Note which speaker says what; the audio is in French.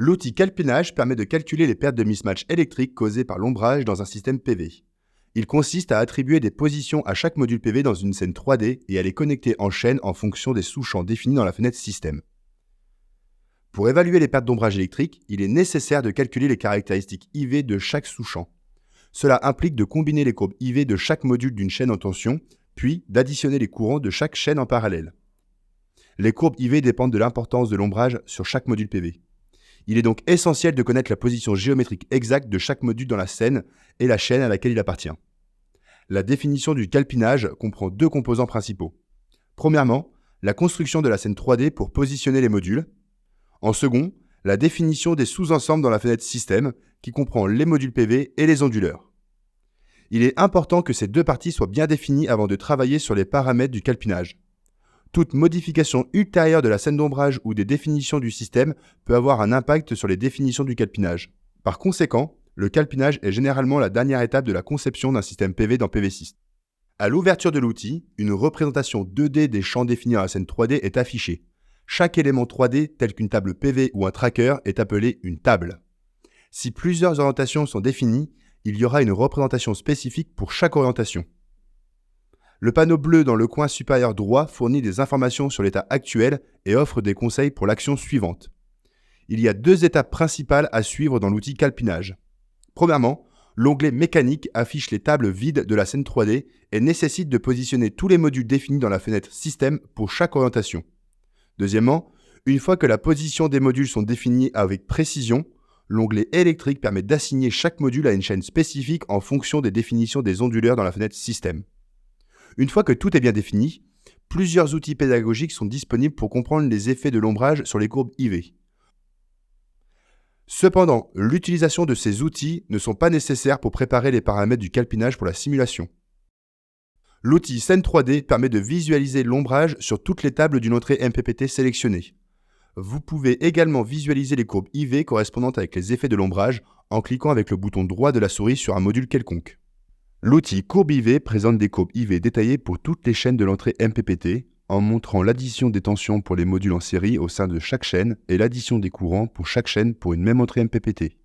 Speaker 1: L'outil calpinage permet de calculer les pertes de mismatch électrique causées par l'ombrage dans un système PV. Il consiste à attribuer des positions à chaque module PV dans une scène 3D et à les connecter en chaîne en fonction des sous-champs définis dans la fenêtre système. Pour évaluer les pertes d'ombrage électrique, il est nécessaire de calculer les caractéristiques IV de chaque sous-champ. Cela implique de combiner les courbes IV de chaque module d'une chaîne en tension, puis d'additionner les courants de chaque chaîne en parallèle. Les courbes IV dépendent de l'importance de l'ombrage sur chaque module PV. Il est donc essentiel de connaître la position géométrique exacte de chaque module dans la scène et la chaîne à laquelle il appartient. La définition du calpinage comprend deux composants principaux. Premièrement, la construction de la scène 3D pour positionner les modules. En second, la définition des sous-ensembles dans la fenêtre système, qui comprend les modules PV et les onduleurs. Il est important que ces deux parties soient bien définies avant de travailler sur les paramètres du calpinage. Toute modification ultérieure de la scène d'ombrage ou des définitions du système peut avoir un impact sur les définitions du calpinage. Par conséquent, le calpinage est généralement la dernière étape de la conception d'un système PV dans PVSys. À l'ouverture de l'outil, une représentation 2D des champs définis dans la scène 3D est affichée. Chaque élément 3D, tel qu'une table PV ou un tracker, est appelé une table. Si plusieurs orientations sont définies, il y aura une représentation spécifique pour chaque orientation. Le panneau bleu dans le coin supérieur droit fournit des informations sur l'état actuel et offre des conseils pour l'action suivante. Il y a deux étapes principales à suivre dans l'outil calpinage. Premièrement, l'onglet mécanique affiche les tables vides de la scène 3D et nécessite de positionner tous les modules définis dans la fenêtre système pour chaque orientation. Deuxièmement, une fois que la position des modules sont définies avec précision, l'onglet électrique permet d'assigner chaque module à une chaîne spécifique en fonction des définitions des onduleurs dans la fenêtre système. Une fois que tout est bien défini, plusieurs outils pédagogiques sont disponibles pour comprendre les effets de l'ombrage sur les courbes IV. Cependant, l'utilisation de ces outils ne sont pas nécessaires pour préparer les paramètres du calpinage pour la simulation. L'outil Scène 3D permet de visualiser l'ombrage sur toutes les tables d'une entrée MPPT sélectionnée. Vous pouvez également visualiser les courbes IV correspondantes avec les effets de l'ombrage en cliquant avec le bouton droit de la souris sur un module quelconque. L'outil Courbe IV présente des courbes IV détaillées pour toutes les chaînes de l'entrée MPPT en montrant l'addition des tensions pour les modules en série au sein de chaque chaîne et l'addition des courants pour chaque chaîne pour une même entrée MPPT.